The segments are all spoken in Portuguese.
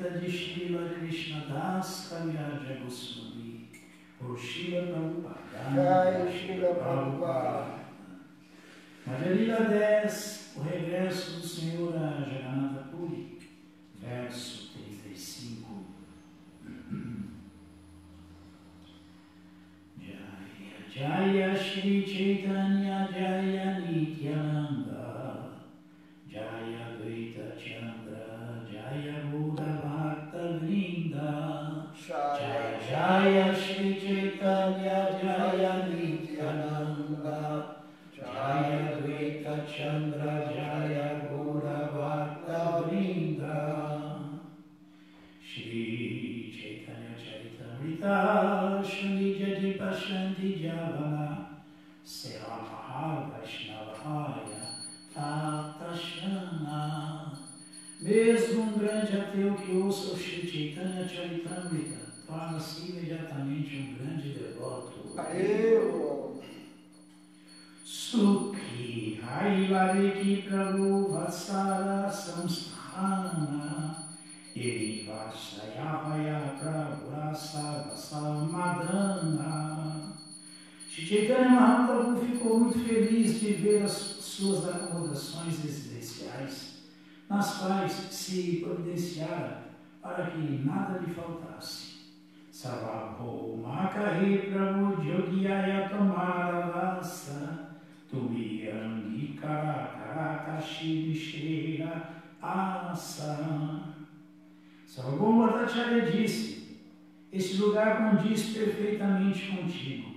Charitamrita de Srila Krishnadas Kaviraj Goswami, por Srila Prabhupada. Jai Srila Prabhupada. Madhya Lila 10, o regresso do Senhor a Jagannatha Puri, verso 35. Jaya Jaya Shri Chaitanya Jaya Nityananda Jaya Dvaita Chandra Jaya Buddha Bhakta Vrinda Jaya Jaya Shri Chaitanya Jaya Nityananda Jaya Dvaita Chandra Jaya Buddha Bhakta Vrinda Shri Chaitanya Charitamrita Shri Jadi Pashanti Javana Sera Mahavashnavaya Tatashana. Mesmo um grande ateu que ouça o Shri Chaitanya Charitamrita torna-se imediatamente um grande devoto. Eu. Sukhi Haivariki Prabhu Vatsara Samsthana Eri Vasayavaya Prabhurasa Vasamadana. Shri Chaitanya Mahaprabhu ficou muito feliz de ver as suas acomodações residenciais, nas quais se providenciara para que nada lhe faltasse. Savabho Makahi Prabhu Jogiyaya Tomara Vasa Tumiyangi Karakashi Vishera Asa. Sarvabhauma Bhattacharya disse: este lugar condiz perfeitamente contigo.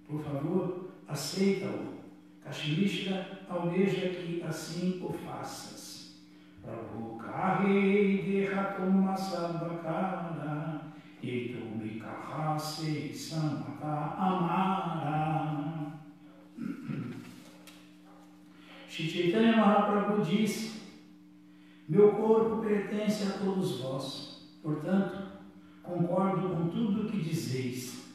Por favor, aceita-o. Kashmishra almeja que assim o faças. Prabhu Kahei Dehatoma Sabakara Etumi Kahase Samata Amara. Shri Chaitanya Mahaprabhu disse: meu corpo pertence a todos vós, portanto, concordo com tudo o que dizeis.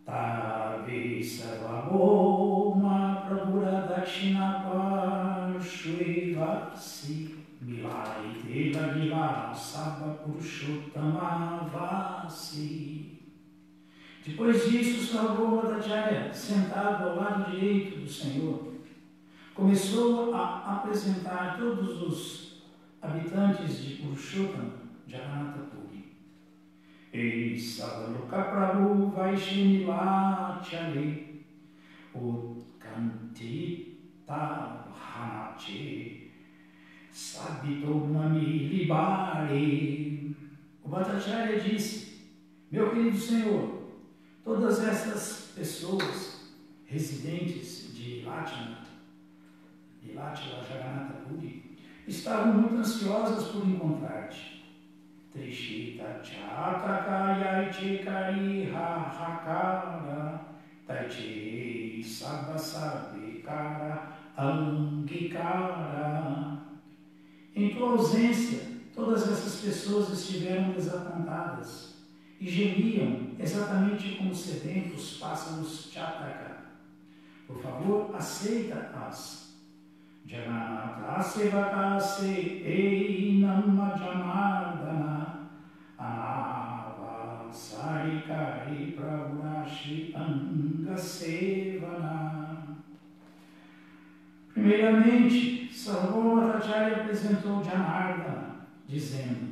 Tavi Sarvabhauma Prabhura Dakshinapar Shvivasi Milai Deva Gila Sabha Purushottama Vasi. Depois disso, Sarvabhauma Bhattacharya, sentado ao lado direito do Senhor, começou a apresentar todos os habitantes de Purushottama, Jagannatha Puri. Ei Sadaloka Prabhu Vaishnilachare Utkantita Hanache Sabitomani Libare. O Bhattacharya disse: meu querido Senhor, todas essas pessoas residentes de Latila Jagannatha Puri estavam muito ansiosas por encontrar-te. Trishita Chatakaya Chekari Hahakara Taiche Sabasabekara Angikara. Em tua ausência, todas essas pessoas estiveram desapontadas e gemiam exatamente como sedentos pássaros Chataka. Por favor, aceita-as. Jagannatha Sevakase Einama Jamardana Anava Sarikari Prabhurashi Angasevana. Primeiramente, Sarvabhauma Bhattacharya apresentou Janardana, dizendo: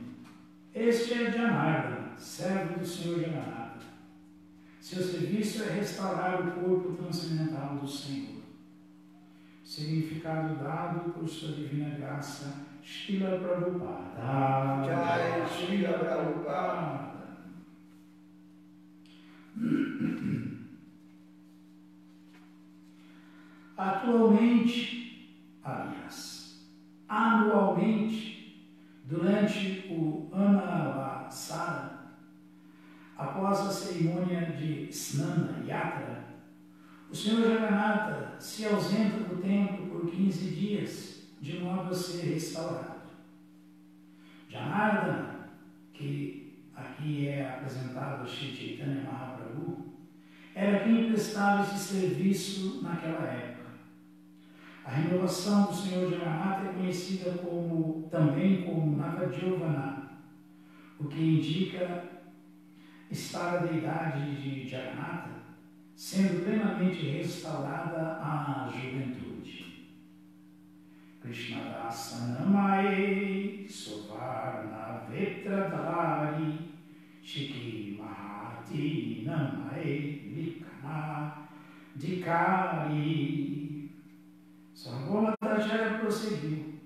este é Janardana, servo do Senhor Jagannatha. Seu serviço é restaurar o corpo transcendental do Senhor. Significado dado por sua divina graça, Srila Prabhupada. Jai Srila Prabhupada. Anualmente, durante o Anavasara, após a cerimônia de Snana Yatra, o Senhor Jagannatha se ausenta do templo por 15 dias, de modo a ser restaurado. Janardana, que aqui é apresentado a Shri Chaitanya Mahaprabhu, era quem prestava esse serviço naquela época. A renovação do Senhor Jagannatha é conhecida também como Navajovana, o que indica estar a deidade de Jagannatha sendo plenamente restaurada à juventude. Krishnadasa Namae Sovarna Vetradari Shiki Mahati Namae Likana Dikari. Sarvabhaumacharya prosseguiu.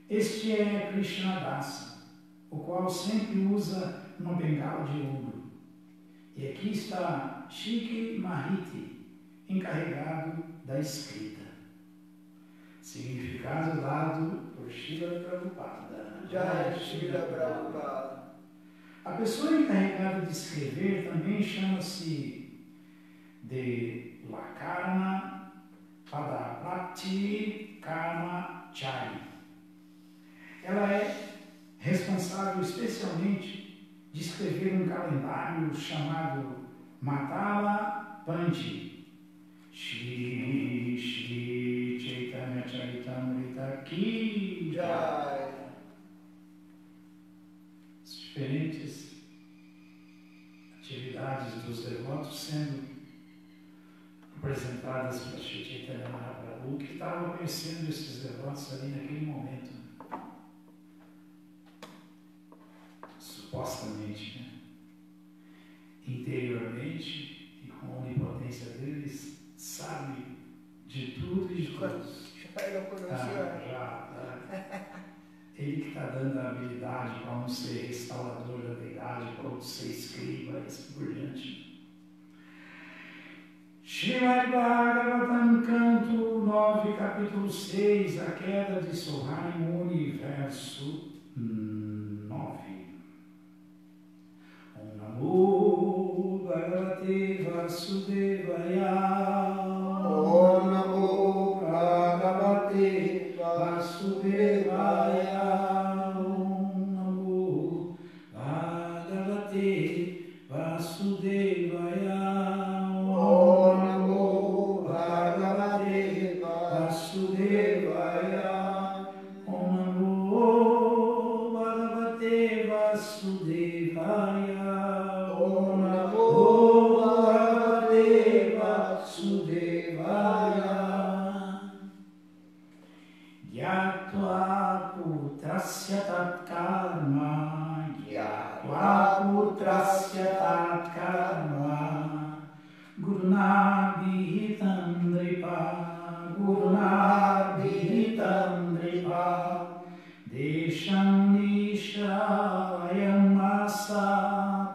Este é Krishnadasa, o qual sempre usa uma bengala de ouro. E aqui está Shiki Mahiti, encarregado da escrita. Significado dado por Srila Prabhupada. Jai Srila Prabhupada. A pessoa encarregada de escrever também chama-se de Lakarna Padaprati Karma Chari. Ela é responsável especialmente de escrever um calendário chamado Matala Panji. Shri Shri Chaitanya Charitamrita Ki Jai. As diferentes atividades dos devotos sendo apresentadas para Shri Chaitanya Mahaprabhu, que estava conhecendo esses devotos ali naquele momento. Supostamente, né? Interiormente e com a onipotência deles, sabe de tudo e de todos. Ele que está dando a habilidade para um ser restaurador da deidade, para outro ser escriba e assim por diante. Srimad Bhagavatam, canto 9, capítulo 6, a queda de Sohani Muni, verso 9. Om Namo Bhagavate Vasudevaya. Om Namo Bhagavate Vasudevaya. Om Namo Bhagavate Vasudevaya. Om Namo Bhagavate Vasudevaya. Om Namo Bhagavate Vasudevaya. Om Namo Bhagavate Vasudevaya. Gyatva putrasya tatkarma. Gyatva putrasya tatkarma. Guruna vihitam nripa. Guruna vihitam nripa. Desham nishayam asa.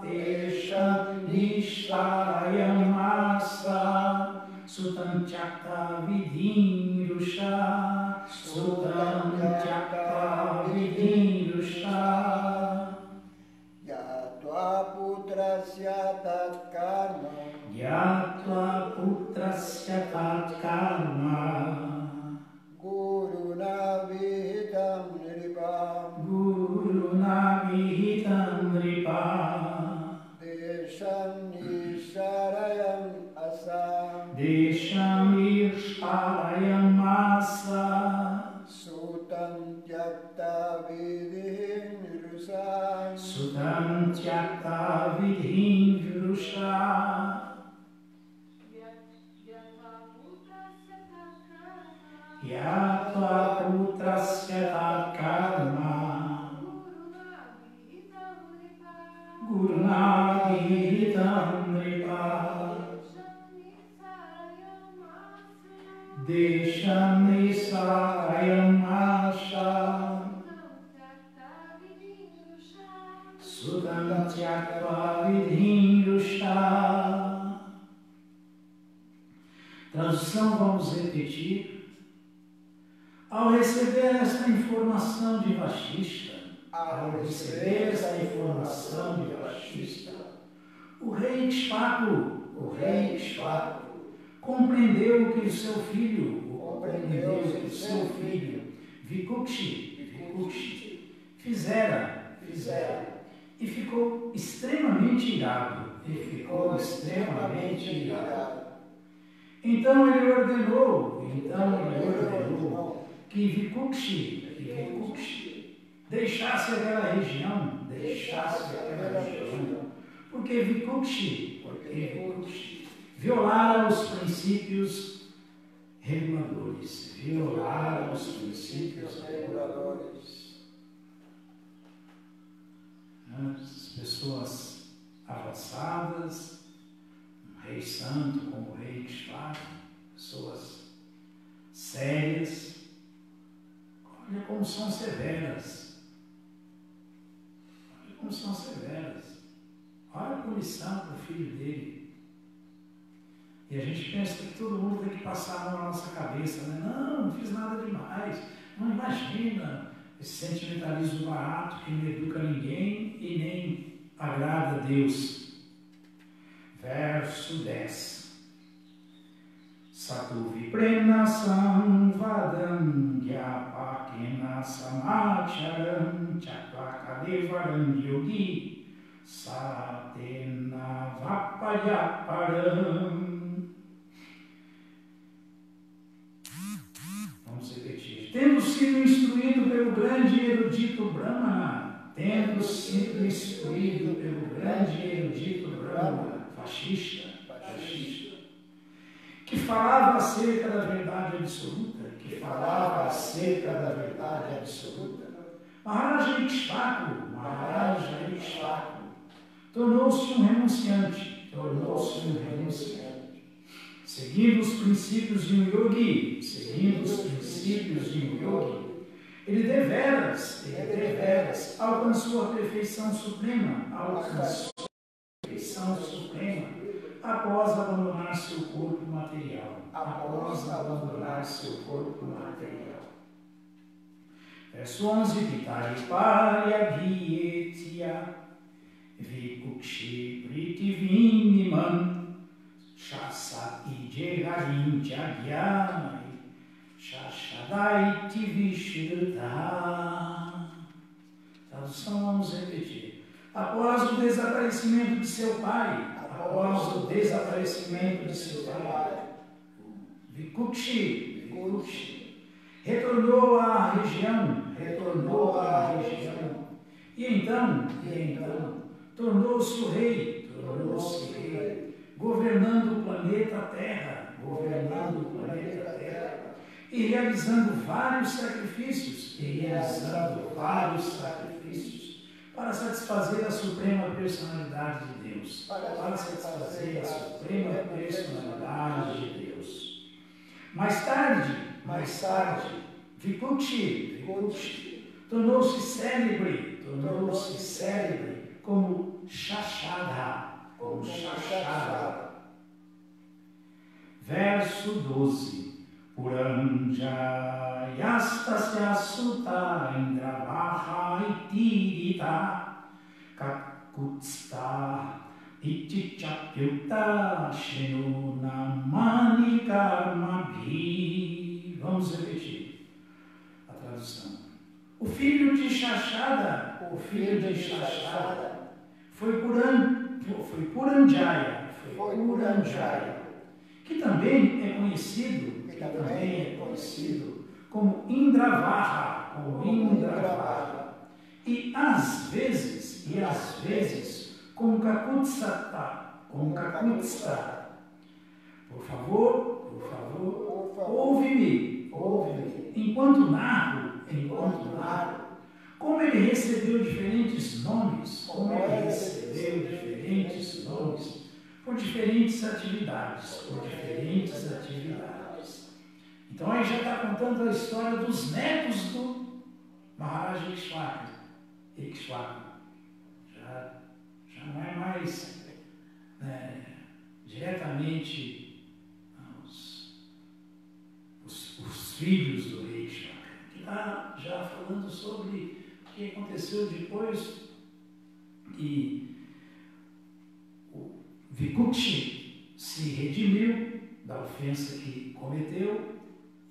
Desham nishayam asa. Sutam chakta vidhirusha. Sutam chakta vidhirusha. Yatva putrasya tatkarma. Gyatva putrasya tatkarma. Guruna vihitam nripa. Guruna vihitam nripa. Desham nisharayam asa. Desham nishayam asa. Sutam tyakta vidhirusha. Sutam tyakta vidhirusha. Yatva putrasya tatkarma. Guruna vihitam nripa. Desham nisarayam asa. Sutam tyakta vidhirusha. Tradução vamos repetir. Ao receber esta informação de Vashishta, o rei Ikshvaku compreendeu que o seu filho, Vikukshi, fizera e ficou extremamente irado. Então ele ordenou que Vikukshi deixasse aquela região, porque Vikukshi violara os princípios reguladores, As pessoas avançadas, um rei santo como o rei Kshvaka, pessoas sérias, olha como são severas. Olha a punição para o filho dele. E a gente pensa que todo mundo tem que passar a mão na nossa cabeça, né? Não fiz nada demais. Não imagina esse sentimentalismo barato que não educa ninguém e nem agrada a Deus. Verso 10. Satuvi prena samvadam gyapakena samacharam chakvakadevaram yogi satena vapayaparam. Vamos repetir. Tendo sido instruído pelo grande erudito Brahmana, fascista, que falava acerca da verdade absoluta, Maharaja Ikshvaku tornou-se um renunciante, seguindo os princípios de um yogi, ele deveras alcançou a perfeição suprema, após abandonar seu corpo material. Verso 11. Vitariparyagietya vikukshi pritivinimam shasa ijeharim jagyai shashadaiti vishruta. Tradução, vamos repetir. Após o desaparecimento de seu pai, Vikukshi retornou à região, e então tornou-se o rei, governando o planeta Terra, e realizando vários sacrifícios, para satisfazer a suprema personalidade de Deus. Mais tarde, Vikukshi tornou-se célebre como Shashadha. Verso 12. Puranjayastasya sutta indravaha itirita kakutsta itichapyukta shenunamani karmabhi. Vamos repetir a tradução. O filho de Shashada foi Puranjaya, que também é conhecido como Indravaha, e às vezes como Kakutsta. Por favor, ouve-me, enquanto narro, como ele recebeu diferentes nomes, por diferentes atividades. Então aí já está contando a história dos netos do Maharaja Ikshvaku. Já não é mais diretamente os filhos do rei Ikshvaku, que está já falando sobre o que aconteceu depois que o Vikukshi se redimiu da ofensa que cometeu,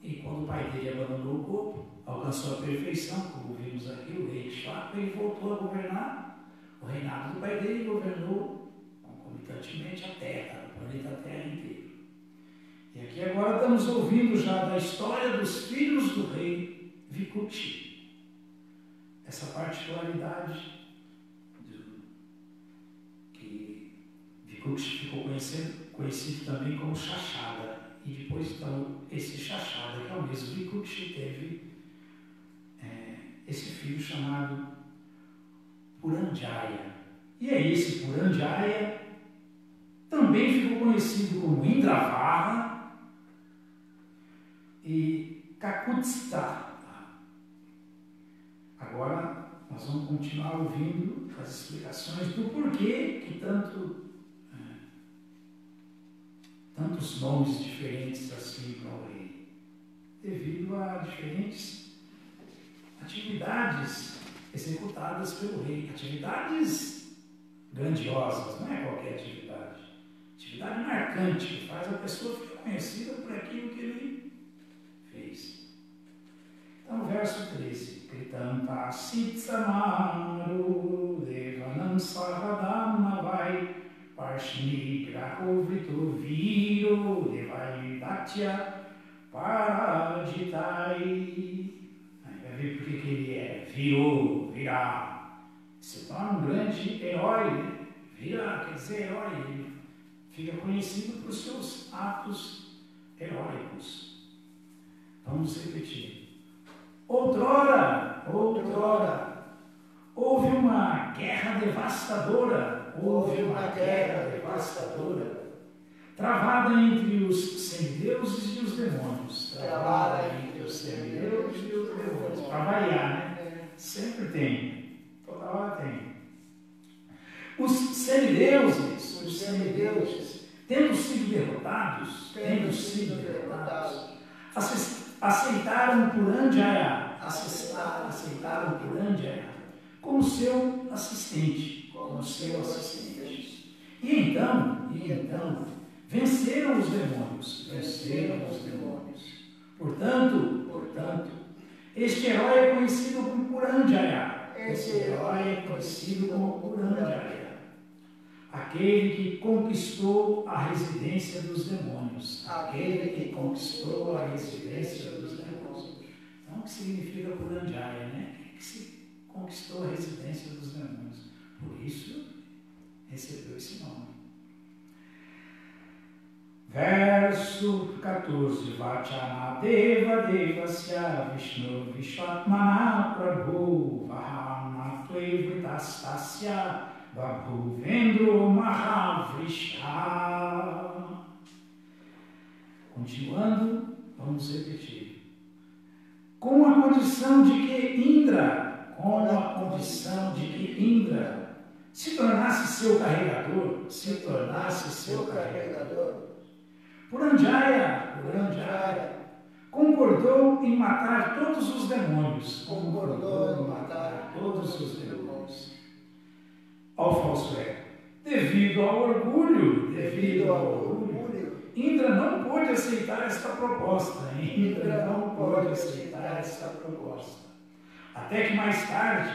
e quando o pai dele abandonou o corpo, alcançou a perfeição, como vimos aqui, o rei Ikshvaku, ele voltou a governar o reinado do pai dele e governou concomitantemente a Terra, o planeta Terra inteiro. E aqui agora estamos ouvindo já da história dos filhos do rei Vikukti. Essa particularidade que Vikukti ficou conhecido também como Shashada. E depois, então, esse Shashada, que é o mesmo Vikukti, teve esse filho chamado Puranjaya. E é esse Puranjaya também ficou conhecido como Indravarra e Kakutsta. Agora nós vamos continuar ouvindo as explicações do porquê que tantos nomes diferentes assim para o rei, devido a diferentes atividades executadas pelo rei, atividades grandiosas, não é qualquer atividade, atividade marcante, que faz a pessoa ficar conhecida por aquilo que ele fez. Então, verso 13, Kritanta Sitsamaru Devanam Sarvadam Navai Parshni Grahovrito Viro Devai Datya Parajitai. Aí vai ver porque que ele virá. Se torna um grande herói, né? Virá, quer dizer herói. Ele fica conhecido por seus atos heróicos. Vamos repetir. Outrora, houve uma guerra devastadora, travada entre os semideuses e os demônios. Para variar, né? Sempre tem, toda hora tem. Os semideuses, tendo sido derrotados, aceitaram Puranjaya como seu assistente. E então, venceram os demônios. Portanto, este herói é conhecido como Puranjaya. Aquele que conquistou a residência dos demônios. Então, o que significa Puranjaya, né? Que se conquistou a residência dos demônios. Por isso, recebeu esse nome. Verso 14. Vachana Deva Devasya Vishnu Vishwatmana Prabhu Vahana Tvevritastasya Babhuvendro Mahavrisha. Continuando, vamos repetir. Com a condição de que Indra se tornasse seu carregador, Puranjaya concordou em matar todos os demônios. Ao falso ego. Devido ao orgulho, Indra não pôde aceitar esta proposta. Até que mais tarde,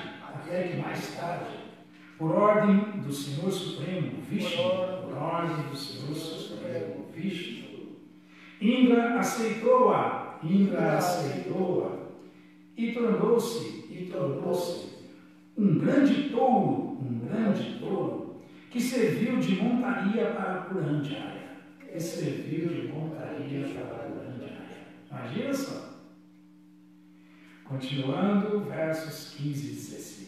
por ordem do Senhor Supremo, Vishnu, Indra aceitou-a e tornou-se um grande touro que serviu de montaria para Puranjaya. Imagina só. Continuando, versos 15 e 16.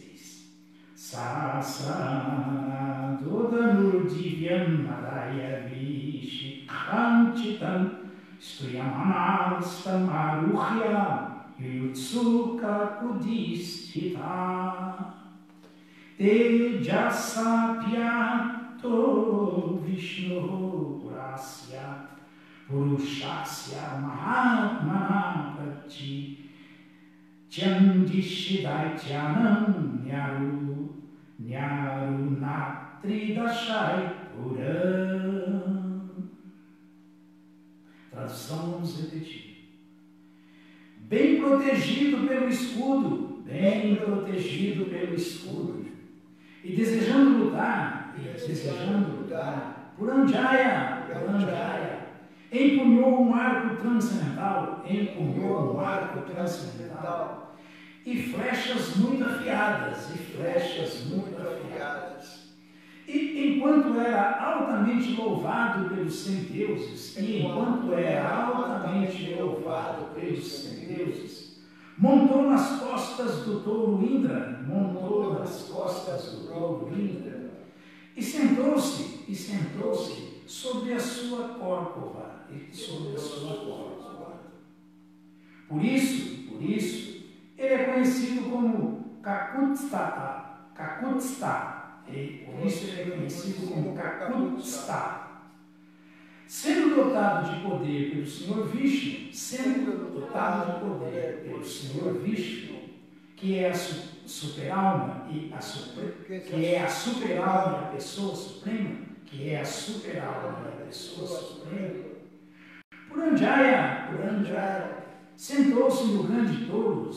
Sasana Dodanur Divyam Madaya Vishikanchitam Stuyamanastam Aruhya Yutsuka Kudistita Tejasapyato Vishnu Purasya Purushasya Mahatmana Prati Chandishidaityanam Nyarunatridashai Puram. Tradução, vamos repetir. Bem protegido pelo escudo, e desejando lutar, Puranjaya empunhou um arco transcendental, e flechas muito afiadas, E enquanto era altamente louvado pelos semideuses, montou nas costas do touro Indra, e sentou-se sobre a sua córcova, Por isso, ele é conhecido como Kakutstha, sendo dotado de poder pelo Senhor Vishnu, que é a super-alma e a pessoa suprema, Puranjaya sentou-se no grande touro,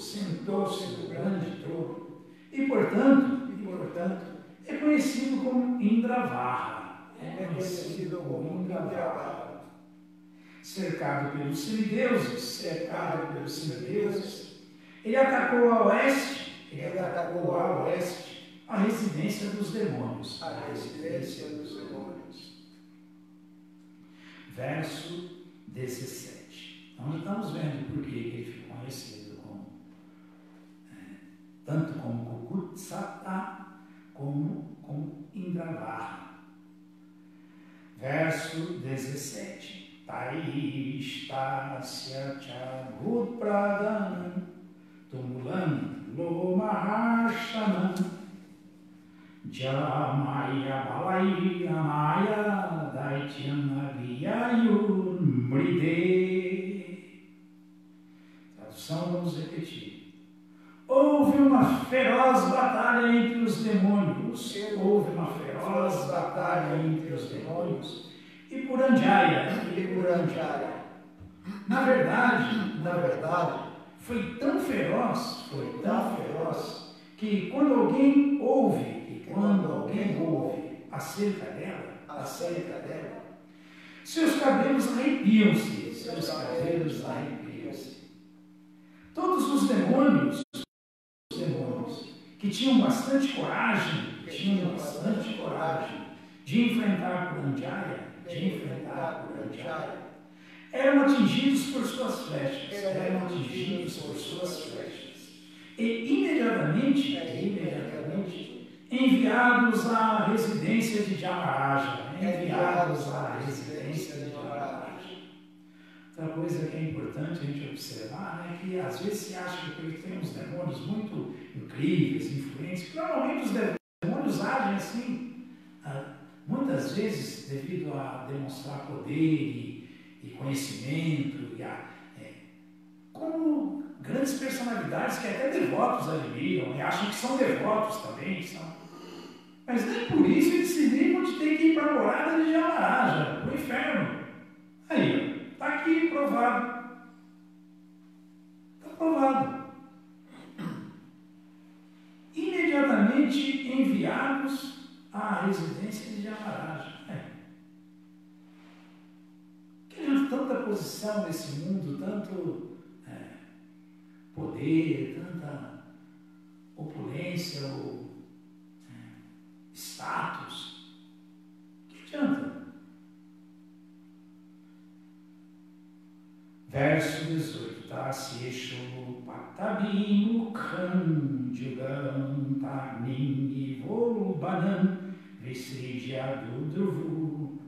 e portanto é conhecido como Indravaha, cercado pelos semideuses, ele atacou a oeste, a residência dos demônios. Verso 17. Então, estamos vendo por que ele ficou conhecido como, tanto como Kakutstha, como Indravaha. Verso 17. Taishtasya charut pradanam tumulam lomaharshanam jamaya balai amaya daityanavyayur mride. Tradução, vamos repetir. Houve uma feroz batalha entre os demônios, e Puranjaya. Na verdade, foi tão feroz, que quando alguém ouve acerca dela, seus cabelos arrepiam-se. Todos os demônios que tinham bastante coragem de enfrentar Puranjaya, eram atingidos por suas flechas, e imediatamente enviados à residência de Jamaraja. Outra coisa que é importante a gente observar é que às vezes se acha que tem uns demônios muito incríveis, influentes. Normalmente os demônios agem assim, muitas vezes devido a demonstrar poder e conhecimento, como grandes personalidades que até devotos admiram e acham que são devotos também. Mas nem por isso eles se ligam de ter que ir para a morada de Jamaraja, para o inferno. Aí, está aqui provado. Está provado. Imediatamente enviados à residência de Jamaraja. Que tanta posição nesse mundo, tanto poder, tanta opulência ou status. Que adianta? Verso 18. Tasyesho patabim mukham jugam tarnim ivolbanam visridyadudruvu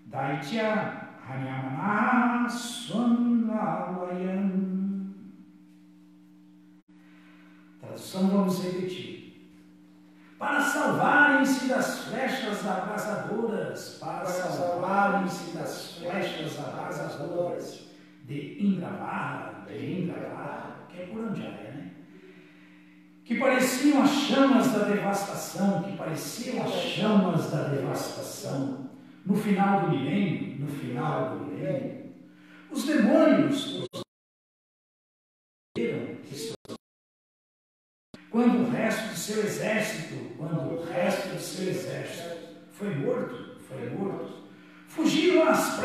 daitya hanyamana swannalayam. Tradução, vamos repetir. Para salvarem-se das flechas abrasadoras, de Indravaha, que é Puranjaya, né? Que pareciam as chamas da devastação, no final do milênio, os demônios quando o resto do seu exército foi morto, fugiram às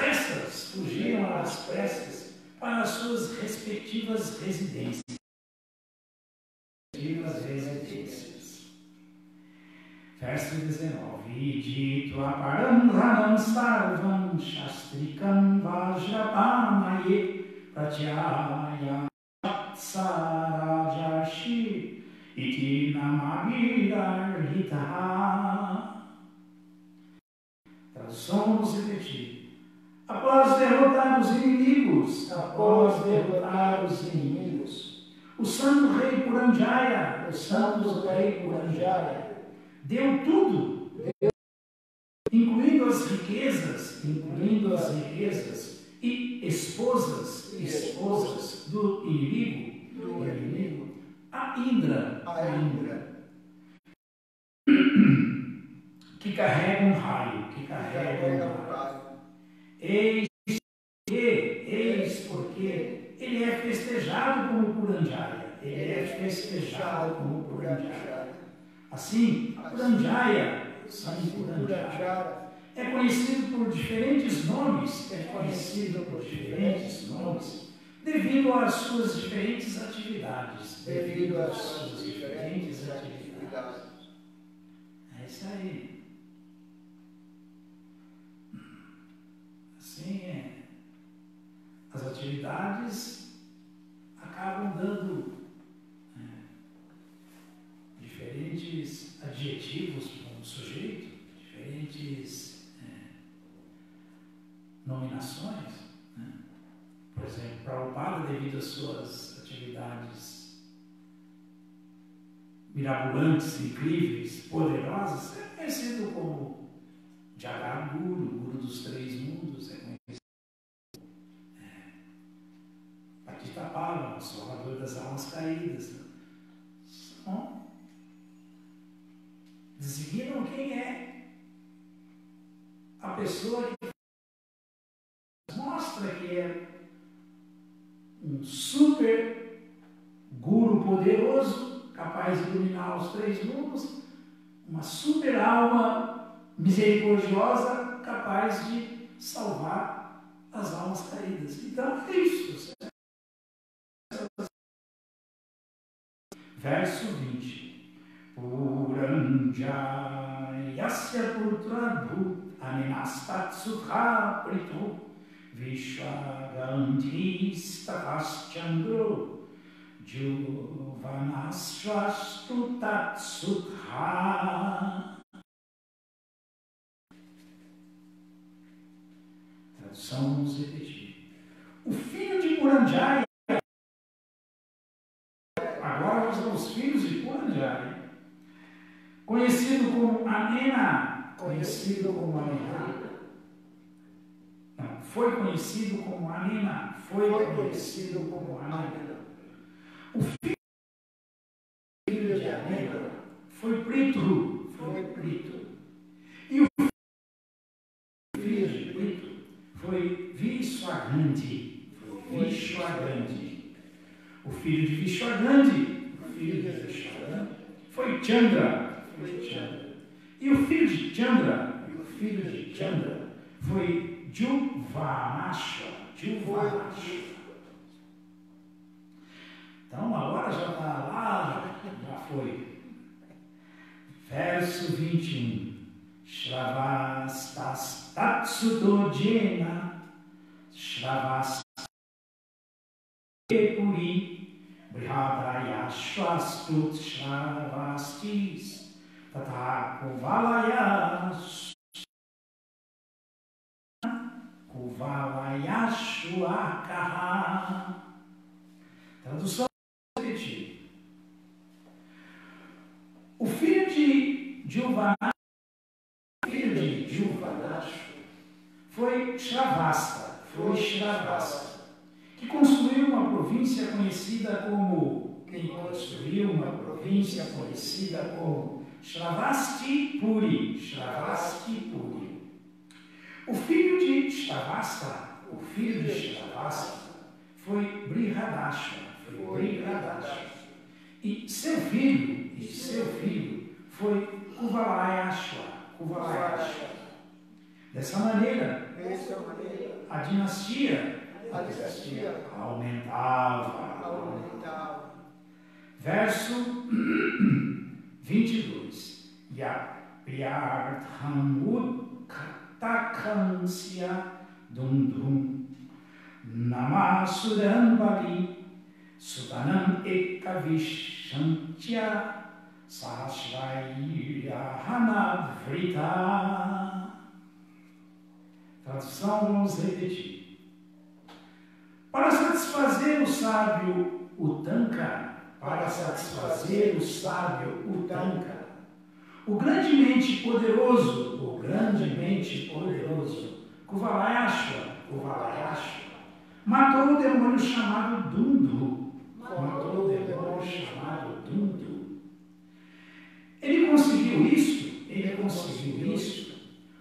pressas para as suas respectivas residências. Verso 19. Dito aparandhanam sarvam shastrikam vajrapamaye pratyaya sarajashi iti namavidarhitaha. Tradução, vamos repetir. Após derrotar os inimigos, o santo rei Puranjaya, deu tudo, incluindo as riquezas e esposas do inimigo, a Indra, que carrega um raio. Eis porque ele é festejado como Puranjaya. Assim, Puranjaya é conhecido por diferentes nomes, devido às suas diferentes atividades. É isso aí. Assim é. As atividades acabam dando diferentes adjetivos para um sujeito, diferentes nominações. Né? Por exemplo, Prabhupada, devido às suas atividades mirabolantes, incríveis, poderosas, é conhecido como Jagaguru, Guru dos Três Mundos, é conhecido Patitapala, o Salvador das Almas Caídas. São designam quem é a pessoa que mostra que é um super guru poderoso, capaz de iluminar os três mundos, uma super alma misericordiosa, capaz de salvar as almas caídas. Então é isso. Verso 20. Puranjayasya putradhu aminastat sukha pritu vishwagandhi stavaschandro juvanasvastu tat sukha. Tradução, vamos repetir. O filho de Puranjaya, agora os filhos de Puranjaya, conhecido como Anena, foi conhecido como Anena. O filho de Anena foi Prithu. E o filho de Prithu foi Vishwagandhi. O filho de Vishwagandhi foi Chandra. E o filho de Chandra foi Juvanasva. Então agora já está lá, já foi. Verso 21. Shravastas tatsudojena Shravastas puri brihadaya shvastut shravastis Tata Kuvalayashuakaha. Tradução repetida. O filho de Juvanasva foi Shravasta, que construiu uma província conhecida como Shravastipuri. O filho de Shravasta foi Brihadashva. E seu filho foi Kuvalayashva. Dessa maneira, A dinastia aumentava. Verso 22. Yapriyartham uttakansya dundum namasudan bali sudanam ekavishantya sahasrayahanadvrita. Tradução, vamos repetir. Para satisfazer o sábio Utanka, o grandemente poderoso, Kuvalayashva, matou o demônio chamado Dundu. Ele conseguiu isso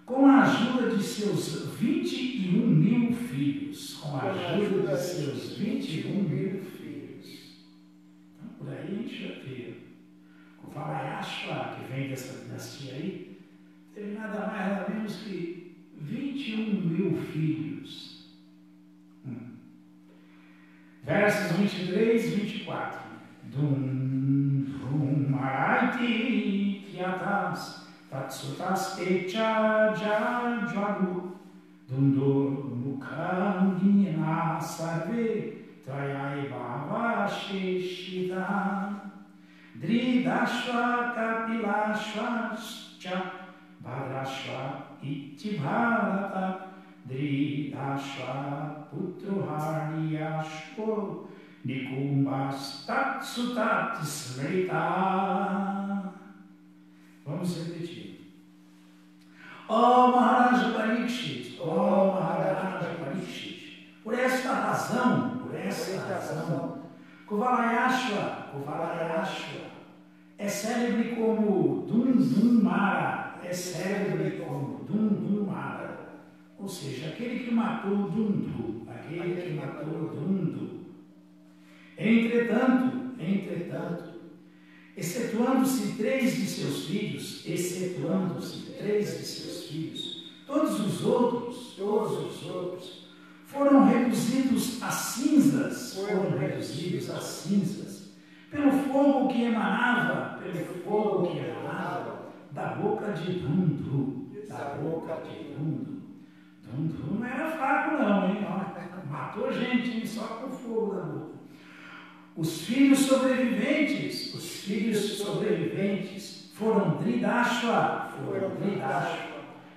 com a ajuda de seus 21 mil filhos. Então, por aí a gente já vê. Kuvalayashva, que vem dessa dinastia aí, teve nada mais nada menos que 21 mil filhos. Versos 23 e 24. Dum-dum-araiti tiatas tatsutas echa jajvalu dum-dum-mukandina sarve trayai bhava sheshida dridashva kapilashva cha bhadrashva iti bharata dridashva putruharniyashpo nikumbas tatsutat smrita. Vamos repetir. Ó Maharaja Parikshit, por esta razão, Kuvalayashva é célebre como Dundumara, ou seja, aquele que matou Dundu, Entretanto, excetuando-se três de seus filhos, todos os outros foram reduzidos a cinzas, pelo fogo que emanava da boca de Dundu. Dundu não era fraco não, hein? Matou gente, hein? Só com fogo da boca. Os filhos sobreviventes foram Dridashva,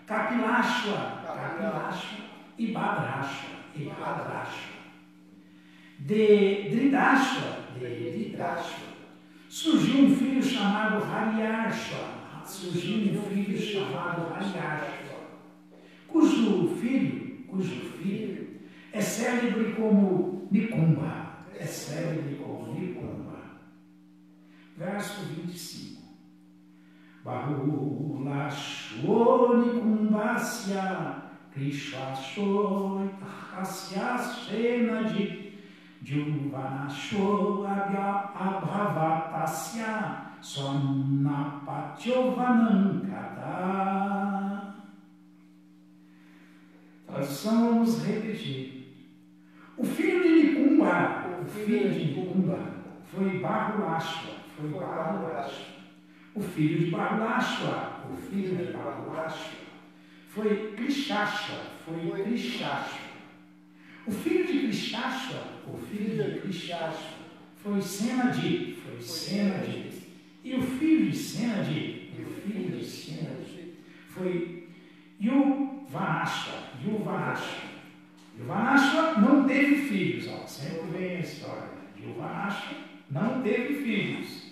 Kapilashva e Bhadrashva. De Dridashva surgiu um filho chamado Haryashva, cujo filho é célebre como Nikumba. Verso 25. Bahulashvo Nikumbasya Krishvashvo Hasya Shenajit Juvanashvo Abhavatasya Swanapatjovanankata. Tradução, vamos repetir. O filho de Nikumba foi Bahulashva. O filho de Bahulashva foi Krishashva. O filho de Krishashva foi Senajit. E o filho de Senajit foi Yuvanashva. Yuvanashva não teve filhos, sempre vem a história. Yuvanashva não teve filhos.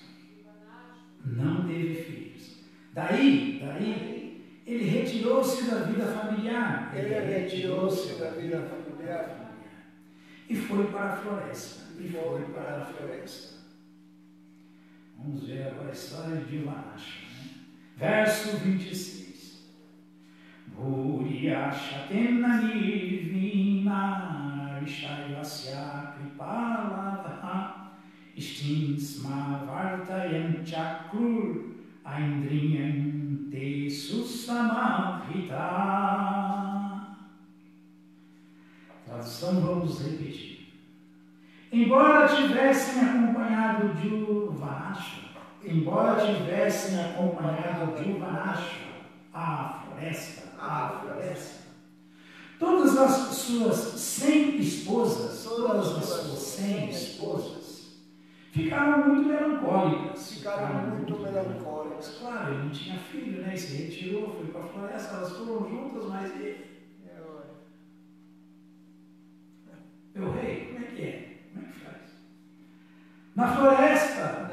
Daí, ele retirou-se da vida familiar. E foi para a floresta. Vamos ver agora a história de Yuvanashva. Verso 26. Bhuriyashatena nirvina Vishayasya kripalavaha Istinsma vartayam chakrur Aindriyam te susamadhita. tradução vamos repetir. Embora tivessem acompanhado Dhruvanashva, à floresta, todas as suas 100 esposas, ficaram muito melancólicas. Claro, ele não tinha filho, né? E se retirou, foi para a floresta, elas foram juntas, mas ele... Meu rei, como é que é? Como é que faz? Na floresta,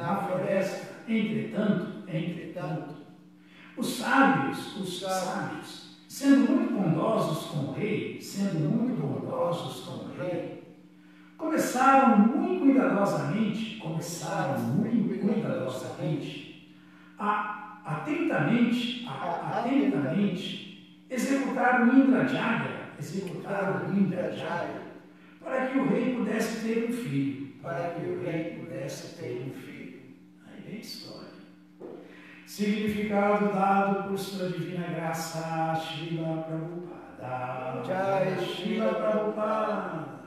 entretanto, os sábios, sendo muito bondosos com o rei, começaram muito cuidadosamente a atentamente executar o Indrajaya, para que o rei pudesse ter um filho. Aí vem a história. Significado dado por sua divina graça, Srila Prabhupada. Jai Srila Prabhupada.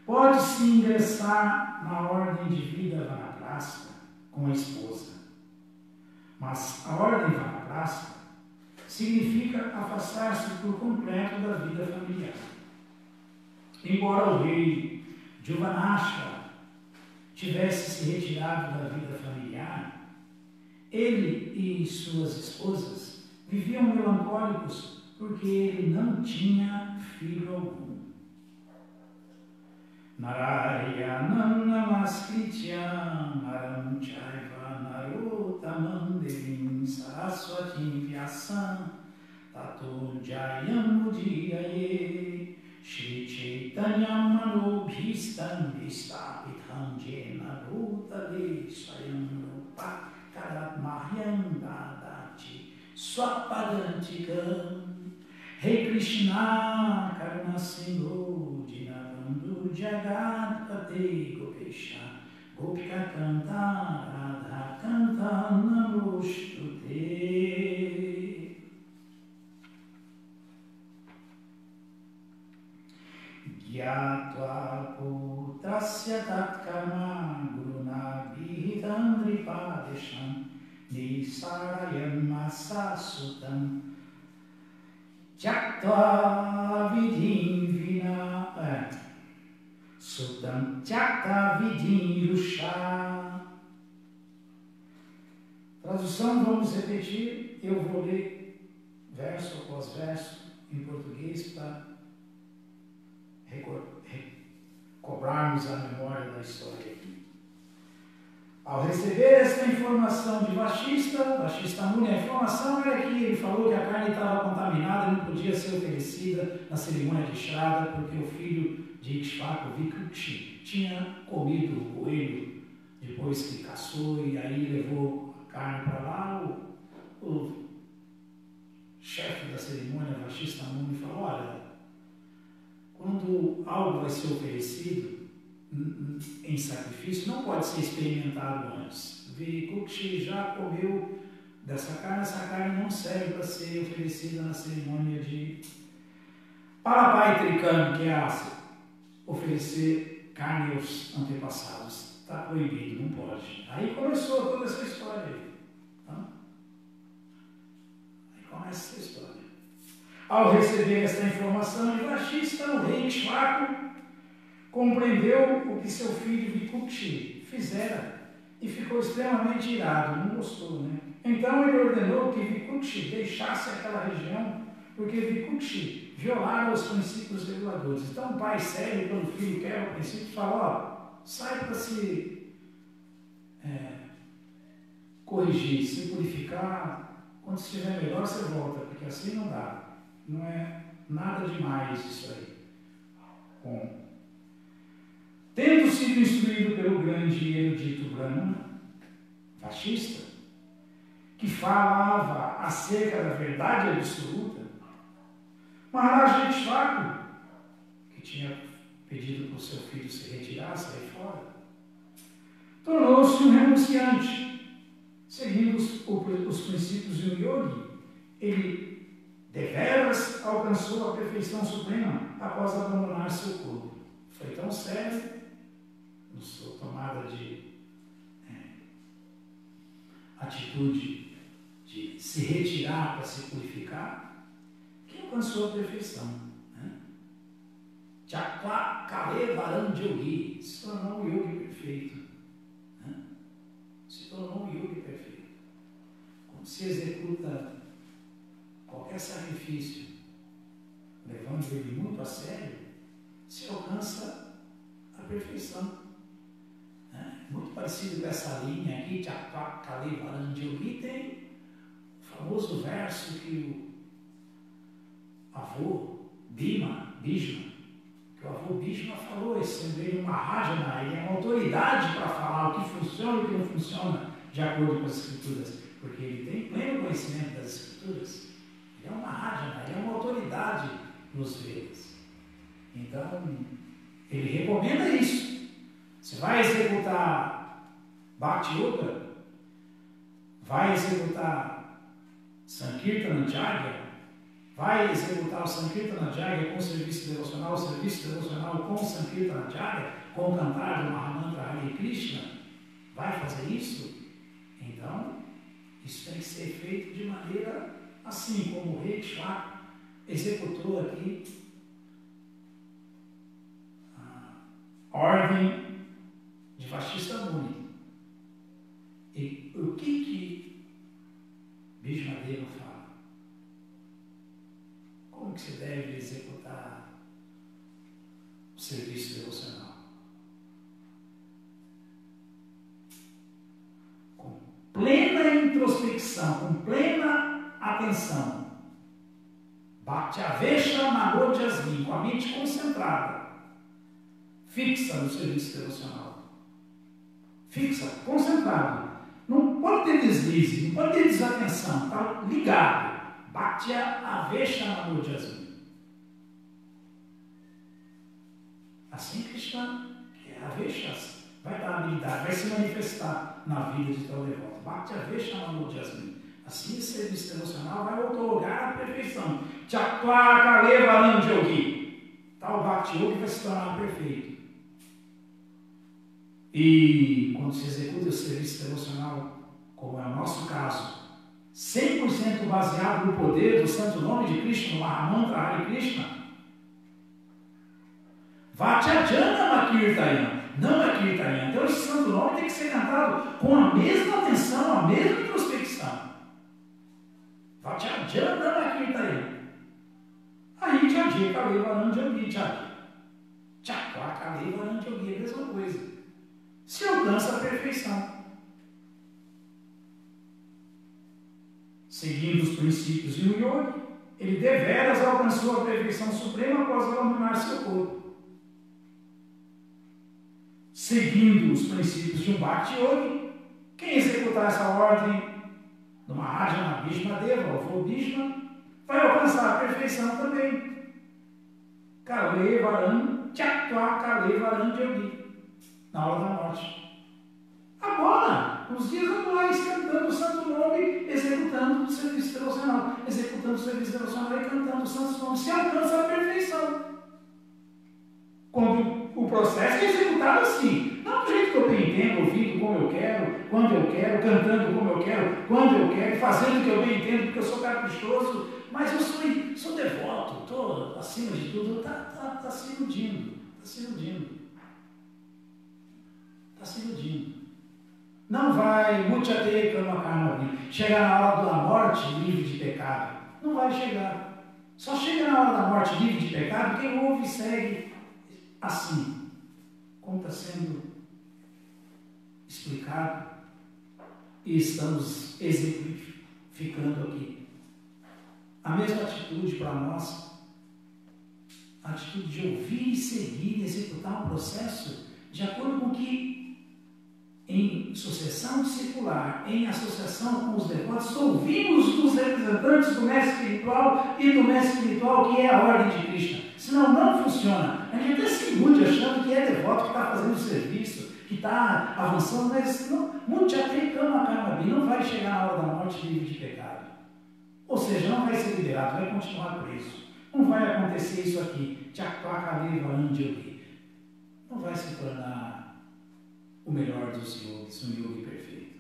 Pode-se ingressar na ordem de vida vanaprastha com a esposa, mas a ordem vanaprastha significa afastar-se por completo da vida familiar. Embora o rei Dhruvanashva tivesse se retirado da vida familiar, ele e suas esposas viviam melancólicos porque ele não tinha filho algum. Narayanam namaskrityam naram chaiva narottamam devim saraswatim vyasam tato jayam udiyaye Shri Chaitanyam manobhistam vistapitam jena bhutale swayam rupa karatmahyam dadati swapadantikam. Rei Krishna karuna sindhu dinabandhu jagat pate gopesha gopika kanta radha kanta namostute. Gyatva putrasya tatkama guruna vihitam dripadesham nisarayam masasutam Tyaktva vidhim vina sutam tyakta vidhim rusha. Tradução, vamos repetir. Eu vou ler verso após verso em português para cobrarmos a memória da história aqui. Ao receber esta informação de Vashista Muni, a informação era que ele falou que a carne estava contaminada e não podia ser oferecida na cerimônia de Shraddha, porque o filho de Ikshvaku, Vikukshi, tinha comido o coelho depois que caçou, e aí levou a carne para lá. O chefe da cerimônia, Vashista Muni, falou: olha, quando algo vai ser oferecido em sacrifício, não pode ser experimentado antes. Vikukshi já comeu dessa carne, essa carne não serve para ser oferecida na cerimônia de Parapaitrikam, que é oferecer carne aos antepassados. Está proibido, não pode. Aí começou toda essa história aí. Tá? Aí começa essa história. Ao receber esta informação de Vashista, o rei Ikshvaku compreendeu o que seu filho Vikukshi fizera e ficou extremamente irado, não gostou, né? Então ele ordenou que Vikukshi deixasse aquela região, porque Vikukshi violara os princípios reguladores. Então o pai sério, quando o filho quebra o princípio, fala: ó, sai para se corrigir, se purificar, quando estiver melhor você volta, porque assim não dá. Não é nada demais isso aí. Bom, tendo sido instruído pelo grande e erudito Brahmana, Vashista, que falava acerca da verdade absoluta, Maharaja Ikshvaku, que tinha pedido para o seu filho se retirar, sair fora, tornou-se um renunciante. Seguindo os princípios de um yogi, ele deveras alcançou a perfeição suprema após abandonar seu corpo. Foi tão sério na sua tomada de atitude de se retirar para se purificar, que alcançou a perfeição. Chakla Kale Varam Yogi se tornou um yogi perfeito. Se tornou um yogi perfeito. Quando se executa qualquer sacrifício, levando ele muito a sério, se alcança a perfeição. Muito parecido com essa linha aqui, Chakla Kale Varam Yogi, tem o famoso verso que o avô Bhishma, que o avô Bhishma falou, esse veio uma Mahajana, ele é uma autoridade para falar o que funciona e o que não funciona de acordo com as escrituras, porque ele tem pleno conhecimento das escrituras. Ele é uma Mahajana, ele é uma autoridade nos Vedas. Então, ele recomenda isso. Você vai executar Bhakti Yoga, vai executar Sankirtana Jagya, vai executar o Sankirtana Jagya com o serviço devocional com o Sankirtana Jagya, com o cantar do Mahamantra Hare Krishna, vai fazer isso? Então, isso tem que ser feito de maneira assim, como o rei Shaka executou aqui a ordem de Vashishta Muni. E o que Bhishma Deva fala? Como que se deve executar o serviço devocional? Com plena introspecção, com plena atenção. Bhaktyavesha Manojasmi, com a mente concentrada, fixa no serviço devocional. Fixa, concentrado. Não pode ter deslize, não pode ter desatenção, está ligado. Bhaktyavesha Manojasmi. Assim Krishna, que é Aveshas, vai dar habilidade, vai se manifestar na vida de tal devoto. Bhaktyavesha Manojasmi. Assim esse serviço devocional vai otorgar a perfeição. Chakla Kale Varam Yogi. Tal Bhakti Yogi vai se tornar perfeito. E quando se executa o serviço devocional, como é o nosso caso, 100% baseado no poder do santo nome de Krishna, no Mahamantra Hare Krishna, Vachajana Kirtayana, não é Kirtayana. Então esse santo nome tem que ser cantado com a mesma atenção, a mesma introspecção. Vachajana Kirtayana. Aí Chaji Kale Varam Yogi, Chakla Kale Varam Yogi, é a mesma coisa. Se alcança a perfeição. Seguindo os princípios de um yogi, ele deveras alcançou a perfeição suprema após abandonar seu corpo. Seguindo os princípios de um Bhakti Yogi, quem executar essa ordem do Mahajana Bhishma Deva, ou Bhishma, vai alcançar a perfeição também. Kale Varam Chakla Kale Varam Yogi, na hora da morte. Agora, nos dias atuais, cantando o santo nome, executando o serviço devocional, executando o serviço devocional e cantando o santo nome, se alcança a perfeição. Quando o processo é executado assim, não do jeito que eu bem entendo, ouvindo como eu quero, quando eu quero, cantando como eu quero, quando eu quero, fazendo o que eu bem entendo, porque eu sou caprichoso, mas eu sou devoto, estou acima de tudo, está se iludindo, está se iludindo. Não vai, chegar na hora da morte livre de pecado. Não vai chegar. Só chega na hora da morte livre de pecado quem ouve e segue assim, como está sendo explicado e estamos exemplificando aqui. A mesma atitude para nós, a atitude de ouvir e seguir e executar um processo de acordo com o que em sucessão discipular, em associação com os devotos, ouvimos dos representantes do mestre espiritual e do mestre espiritual, que é a ordem de Krishna. Senão não funciona. A gente até se ilude achando que é devoto, que está fazendo serviço, que está avançando, mas não, não vai chegar na hora da morte livre de pecado. Ou seja, não vai ser liberado, vai continuar preso. Não vai acontecer isso aqui. Não vai se tornar o melhor dos yogis, um yogi perfeito.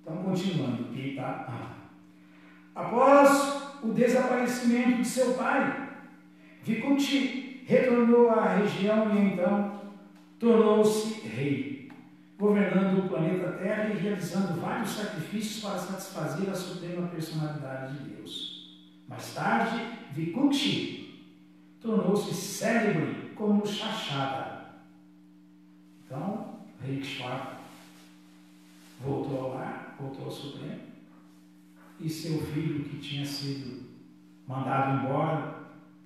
Então, continuando. Após o desaparecimento de seu pai, Vikukti retornou à região e então tornou-se rei, governando o planeta Terra e realizando vários sacrifícios para satisfazer a suprema personalidade de Deus. Mais tarde, Vikukti tornou-se célebre como Shashada. Então, Rei Kshvara voltou ao lar, voltou ao Supremo, e seu filho, que tinha sido mandado embora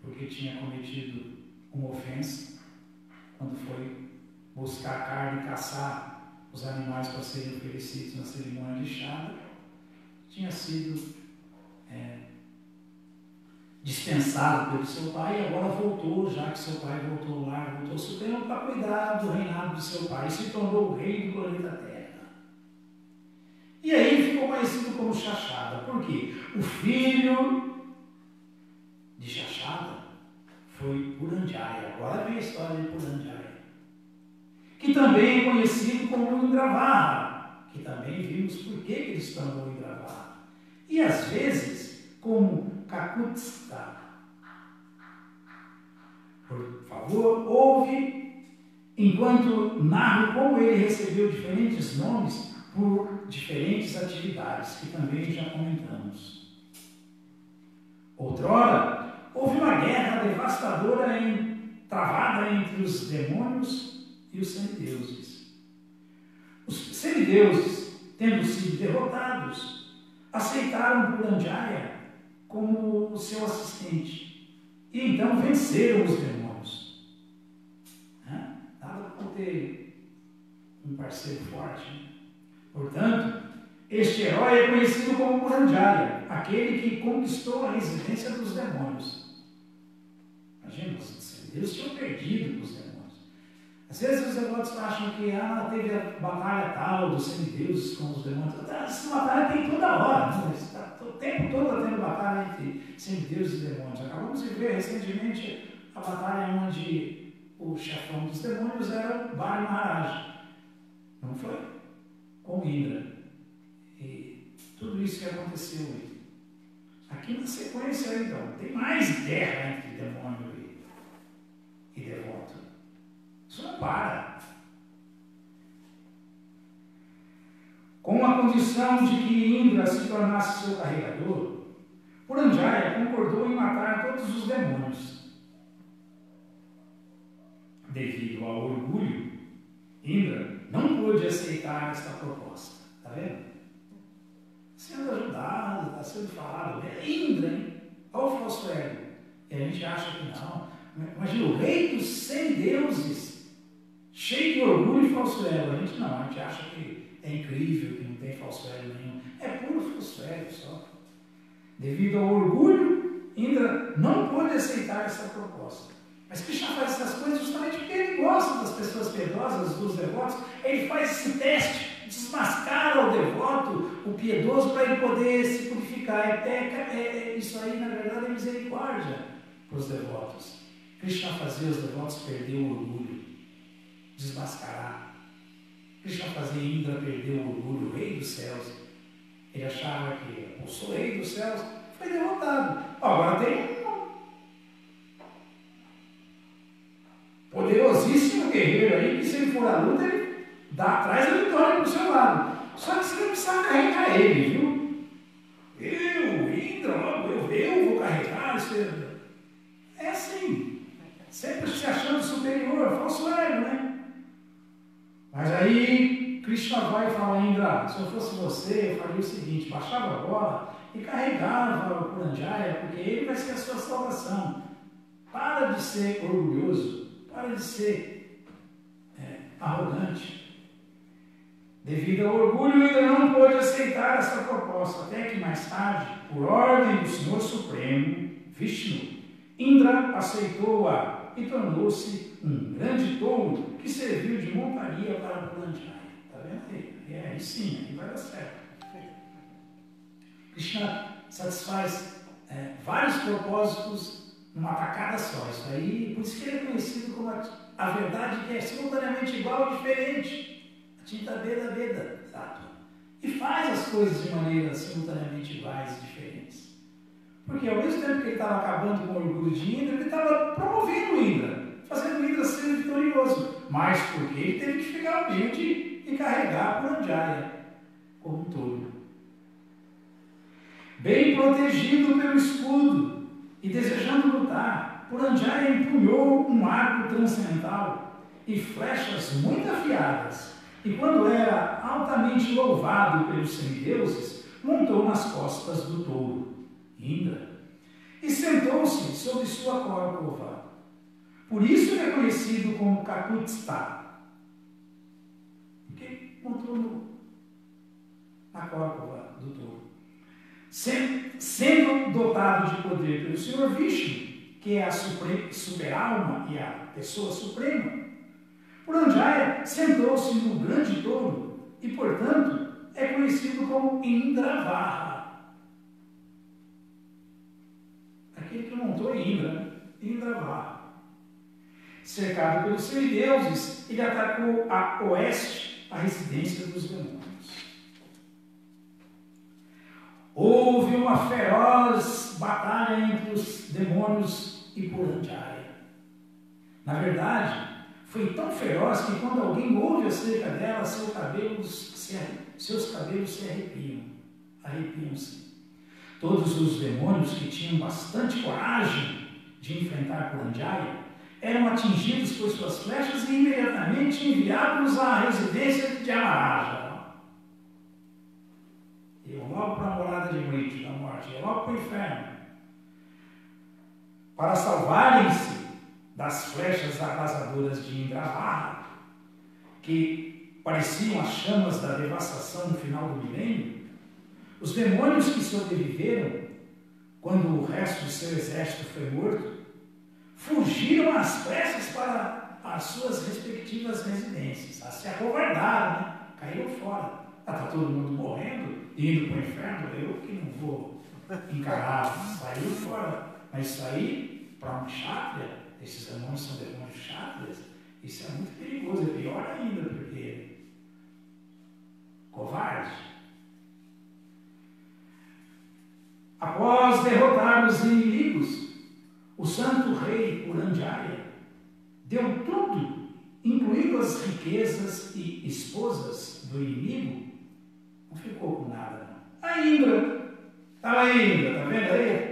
porque tinha cometido uma ofensa, quando foi buscar carne e caçar os animais para serem oferecidos na cerimônia de Shada, tinha sido dispensado pelo seu pai e agora voltou, já que seu pai voltou lá, voltou ao Supremo para cuidar do reinado do seu pai e se tornou o rei do planeta Terra. E aí ele ficou conhecido como Shashada. Por quê? O filho de Shashada foi Puranjaya. Agora vem a história de Puranjaya, que também é conhecido como Indravara, que também vimos por que ele se tornou Indravara. E às vezes como Kakutska. Por favor, ouve enquanto narro como ele recebeu diferentes nomes por diferentes atividades, que também já comentamos. Outrora, houve uma guerra devastadora travada entre os demônios e os semideuses. Os semideuses, tendo sido derrotados, aceitaram Puranjaya como seu assistente e então venceram os demônios. Nada como ter um parceiro forte, né? Portanto, este herói é conhecido como Puranjaya, aquele que conquistou a residência dos demônios. Imagina, os semideuses tinham perdido os demônios. Às vezes os devotos acham que teve a batalha tal dos semideuses com os demônios. Essa batalha tem toda hora, né? O tempo todo tendo batalha entre semideuses e demônios. Acabamos de ver recentemente a batalha onde o chefão dos demônios era o Bali Maharaj. Não foi? Com Indra. E tudo isso que aconteceu aí. Aqui na sequência, então, tem mais guerra entre demônio e devoto. Isso não para. Com a condição de que Indra se tornasse seu carregador, Puranjaya concordou em matar todos os demônios. Devido ao orgulho, Indra não pôde aceitar esta proposta. Está vendo? Sendo ajudado, está sendo falado. É Indra, hein? Olha o falso ego. E a gente acha que não. Imagina, o rei dos semideuses, cheio de orgulho e falso ego. A gente acha que é incrível, que não tem falso ego nenhum. É puro falso ego só. Devido ao orgulho, Indra não pôde aceitar essa proposta. Mas Krishna faz essas coisas justamente porque ele gosta das pessoas piedosas, dos devotos. Ele faz esse teste, desmascara o devoto, o piedoso, para ele poder se purificar. Isso aí, na verdade, é misericórdia para os devotos. Krishna fazia os devotos perder o orgulho, desmascarar. Krishna fazia Indra perder o orgulho, o rei dos céus. Ele achava que eu sou rei dos céus, foi derrotado. Agora tem poderosíssimo guerreiro aí, que se ele for à luta, ele traz a vitória para o seu lado. Só que você não precisa carregar ele, viu? Indra, eu vou carregar. É assim, sempre se achando superior, falso ego, né? Mas aí Krishna vai e fala: Indra, se eu fosse você, eu faria o seguinte: baixava a bola e carregava o Puranjaya, porque ele vai ser a sua salvação. Para de ser orgulhoso. Para de ser arrogante. Devido ao orgulho, ainda não pôde aceitar essa proposta, até que mais tarde, por ordem do Senhor Supremo, Vishnu, Indra aceitou-a e tornou-se um grande touro que serviu de montaria para Puranjaya. Está vendo aí? Aí sim, aí vai dar certo. Krishna satisfaz vários propósitos numa tacada só. Isso aí, por isso que ele é conhecido como a verdade que é simultaneamente igual e diferente. A tinta Veda, Tattva. E faz as coisas de maneira simultaneamente iguais e diferentes. Porque ao mesmo tempo que ele estava acabando com o orgulho de Indra, ele estava promovendo Indra, fazendo Indra ser vitorioso. Mas porque ele teve que ficar humilde e carregar Puranjaya como um todo. Bem protegido pelo escudo e desejando lutar, Puranjaya empunhou um arco transcendental e flechas muito afiadas, e quando era altamente louvado pelos semideuses, montou nas costas do touro, Indra, e sentou-se sobre sua córcova. Por isso ele é conhecido como Kakutstha, porque montou na córcova do touro. Sendo dotado de poder pelo Senhor Vishnu, que é a super-alma e a pessoa suprema, Puranjaya sentou-se no grande touro e, portanto, é conhecido como Indravaha. Aquele que montou Indra, Indravaha. Cercado pelos semideuses, ele atacou a oeste a residência dos demônios. Houve uma feroz batalha entre os demônios e Puranjaya. Na verdade, foi tão feroz que quando alguém ouve acerca dela, seus cabelos se arrepiam-se. Todos os demônios que tinham bastante coragem de enfrentar Puranjaya eram atingidos por suas flechas e imediatamente enviados à residência de Yamaraja. Iam logo para a morada de Mriti, da morte, iam logo para o inferno. Para salvarem-se das flechas arrasadoras de Indravaha, que pareciam as chamas da devastação no final do milênio, os demônios que sobreviveram, quando o resto de seu exército foi morto, fugiram às pressas para as suas respectivas residências. Se acovardaram, né? Caíram fora. Está todo mundo morrendo, indo para o inferno, eu que não vou encarar, saiu fora. Mas sair para um kshatriya, esses demônios são demônios kshatriyas, isso é muito perigoso, é pior ainda, porque covarde. Após derrotar os inimigos, o santo rei Puranjaya deu tudo, incluindo as riquezas e esposas do inimigo. Não ficou com nada, não. A Indra, estava aí, Indra, está vendo aí?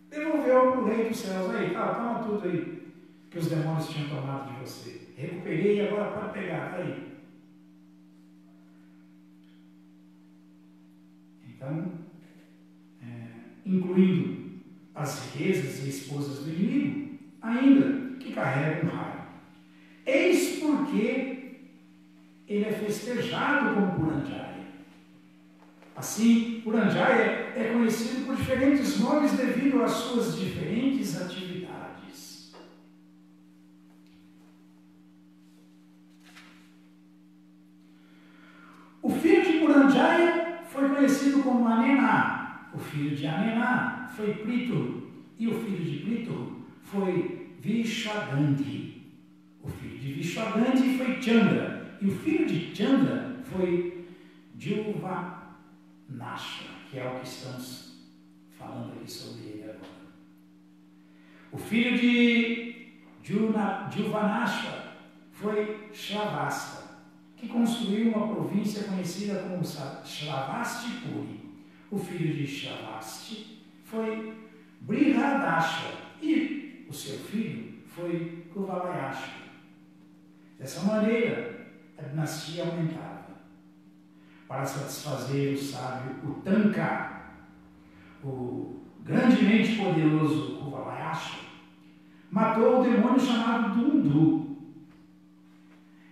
Devolveu para o rei dos céus, aí, toma tudo aí, que os demônios tinham tomado de você. Recuperei e agora pode pegar, está aí. Então, incluindo as riquezas e esposas do inimigo, ainda que carrega um raio. Eis porque ele é festejado como Puranjaya. Assim, Puranjaya é conhecido por diferentes nomes devido às suas diferentes atividades. O filho de Puranjaya foi conhecido como Anena. O filho de Anena foi Prithu. E o filho de Prithu foi Vishwagandhi. O filho de Vishwagandhi foi Chandra. E o filho de Chandra foi Dhruvanashva, que é o que estamos falando aqui sobre ele agora. O filho de Dhruvanashva foi Shravasta, que construiu uma província conhecida como Shravastipuri. O filho de Shravasti foi Brihadashva e o seu filho foi Kuvalayashva. Dessa maneira, a dinastia aumentava. Para satisfazer o sábio Uttanka, o grandemente poderoso Kuvalayashva matou o demônio chamado Dundu.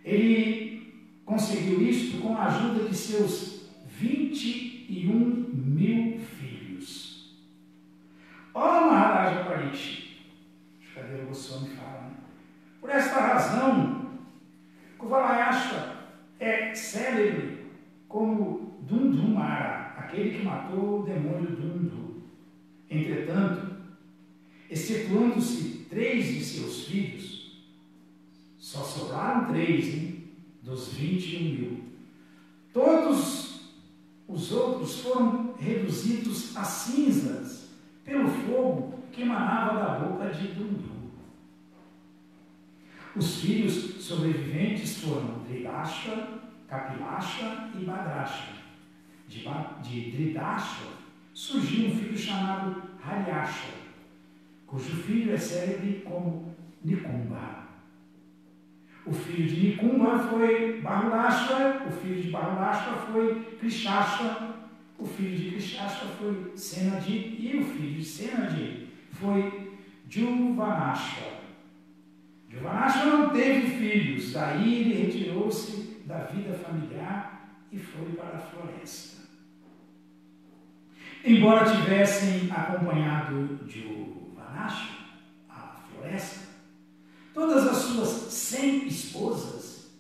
Ele conseguiu isto com a ajuda de seus 21.000 filhos. Ó Maharaja Parikshit, Shukadeva Goswami fala, né? Por esta razão, Kuvalayashva é célebre como Dundumara, aquele que matou o demônio Dundo. Entretanto, excetuando-se 3 de seus filhos, só sobraram 3, hein, dos 21.000. Todos os outros foram reduzidos a cinzas pelo fogo que emanava da boca de Dundu. Os filhos sobreviventes foram Dridashva, Kapilashva e Bhadrashva. De Dridashva surgiu um filho chamado Haryashva, cujo filho é célebre como Nikumba. O filho de Nikumba foi Bahulashva, o filho de Bahulashva foi Krishashva, o filho de Krishashva foi Senadi e o filho de Senadi foi Juvanashva. Juvanashva não teve filhos, daí ele retirou-se da vida familiar e foi para a floresta. Embora tivessem acompanhado Juvanashva à floresta, todas as suas 100 esposas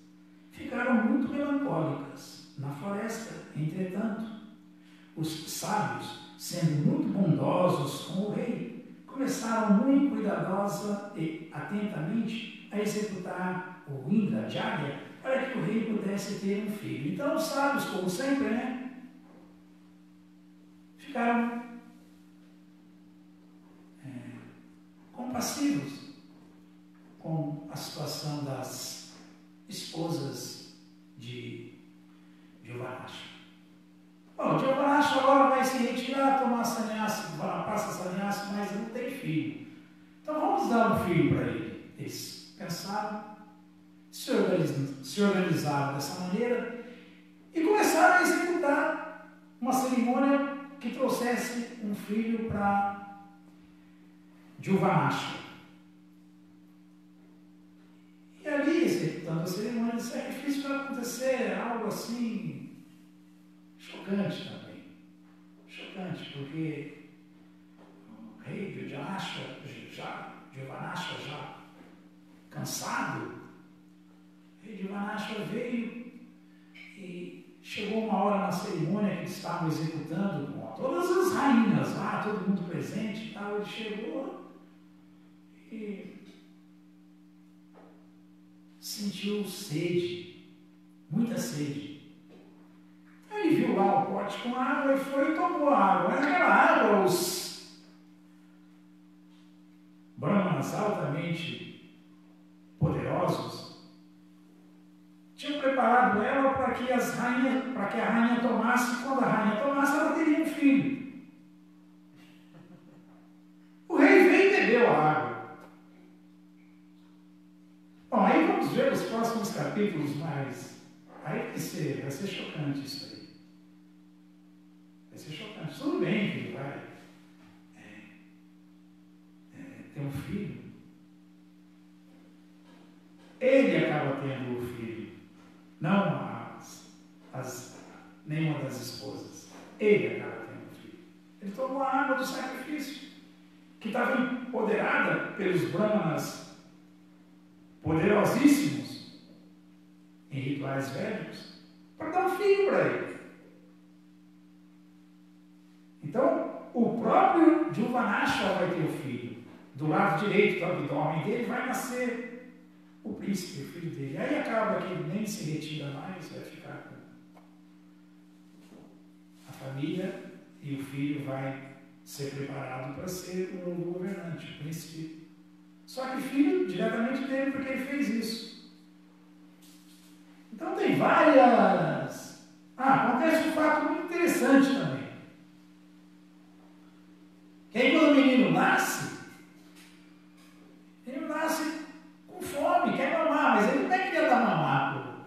ficaram muito melancólicas na floresta. Entretanto, os sábios, sendo muito bondosos com o rei, começaram muito cuidadosa e atentamente a executar o Indra Jagya para que o rei pudesse ter um filho. Então, os sábios, como sempre, ficaram compassivos com a situação das esposas de Juvanashva. Bom, Juvanashva agora vai se retirar, tomar sannyasa, passa sannyasa, mas não tem filho. Então vamos dar um filho para ele. Eles pensaram, se organizaram dessa maneira e começaram a executar uma cerimônia que trouxesse um filho para Juvanashva. E ali, executando a cerimônia de sacrifício, vai acontecer algo assim chocante também. Chocante, porque o rei de Juvanashva já cansado, o rei de Juvanashva veio e chegou uma hora na cerimônia que eles estavam executando com todas as rainhas lá, todo mundo presente e tal. Ele chegou e sentiu sede, muita sede. Ele viu lá o pote com água e foi e tomou a água. Naquela água, os brahmanas altamente poderosos tinham preparado ela para que a rainha tomasse. Quando a rainha tomasse, ela teria um filho. O rei veio e bebeu a água. Bom, aí vamos ver os próximos capítulos, mas aí vai ser chocante isso aí. Vai ser chocante. Tudo bem que ele vai ter um filho. Ele acaba tendo o filho, não nenhuma das esposas. Ele acaba tendo o filho. Ele tomou a água do sacrifício, que estava empoderada pelos brahmanas poderosíssimos em rituais védicos, para dar um filho para ele. Então, o próprio Juvanashva vai ter o filho. Do lado direito do abdômen dele vai nascer o príncipe, o filho dele. Aí acaba que ele nem se retira mais, vai ficar com a família e o filho vai ser preparado para ser o novo governante, o príncipe. Só que filho diretamente dele, porque ele fez isso. Então tem várias... acontece um fato muito interessante também. Que aí quando o menino nasce, ele nasce com fome, quer mamar, mas ele não é que ia dar mamar.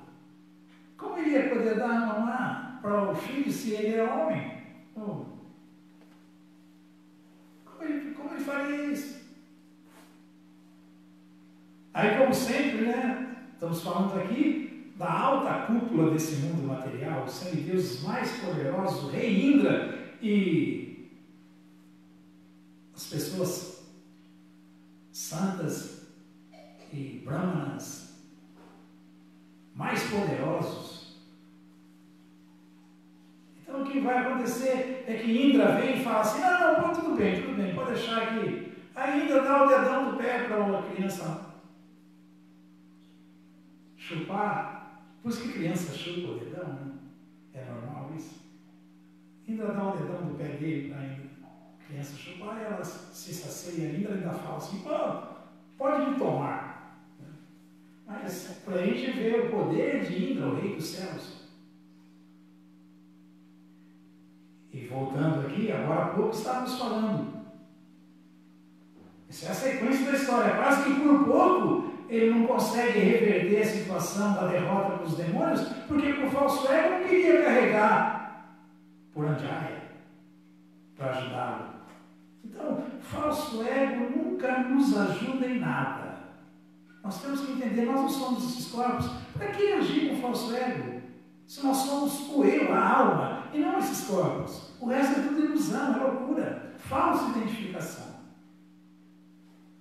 Como ele ia poder dar mamar para o filho se ele é homem? Como ele faria isso? Aí, como sempre, estamos falando aqui da alta cúpula desse mundo material, os semideuses mais poderosos, o rei Indra e as pessoas santas e brahmanas mais poderosos. Então, o que vai acontecer é que Indra vem e fala assim, não, pô, tudo bem, pode deixar aqui. Aí Indra dá o dedão do pé para a criança chupar. Por isso que criança chupa o dedão, né? É normal isso. Indra dá o dedão do pé dele para a criança chupar e ela se sacia. Indra ainda fala assim, pô, pode me tomar. Mas para a gente ver o poder de Indra, o rei dos céus. E voltando aqui, agora há pouco estávamos falando. Essa é a sequência da história. Quase que por pouco ele não consegue reverter a situação da derrota para os demônios, porque o falso ego não queria carregar por Anjaya para ajudá-lo. Então, o falso ego nunca nos ajuda em nada. Nós temos que entender, nós não somos esses corpos. Para que agir com o falso ego? Se nós somos o eu, a alma, e não esses corpos. O resto é tudo ilusão, é loucura, falsa identificação.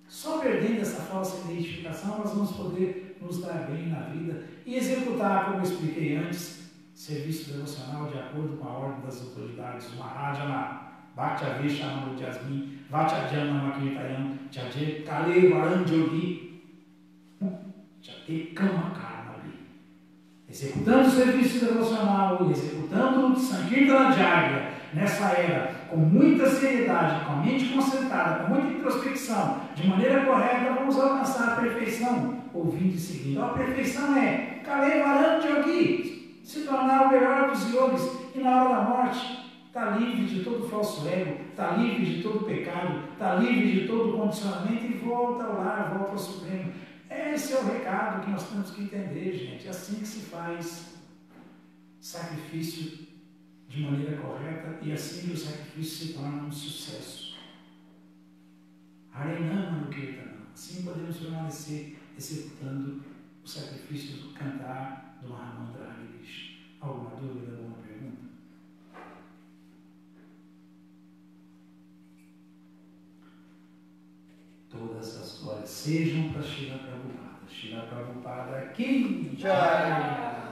Só perdendo essa falsa identificação nós vamos poder nos dar bem na vida e executar, como eu expliquei antes, serviço devocional de acordo com a ordem das autoridades. Mahajana, Bhaktya Veshamanu Jasmin, Vachajana Makirtayam, Chaje Kale Varanjogi, Chate Kama Karma. Executando o serviço devocional, executando o Sankirtana Diária nessa era, com muita seriedade, com a mente concentrada, com muita introspecção, de maneira correta, vamos alcançar a perfeição, ouvindo e seguindo. A perfeição é Kalevarante Yogi, se tornar o melhor dos yogis, e na hora da morte, está livre de todo falso ego, está livre de todo pecado, está livre de todo condicionamento e volta ao lar, volta ao Supremo. Esse é o recado que nós temos que entender, gente. É assim que se faz sacrifício de maneira correta e assim que o sacrifício se torna um sucesso. Harinama no Kirtana. Assim podemos permanecer executando o sacrifício do cantar do Mahamantra Hare Krishna. Alguma dúvida, alguma pergunta? Todas as glórias sejam para Srila Prabhupada. Srila Prabhupada, Ki Jai!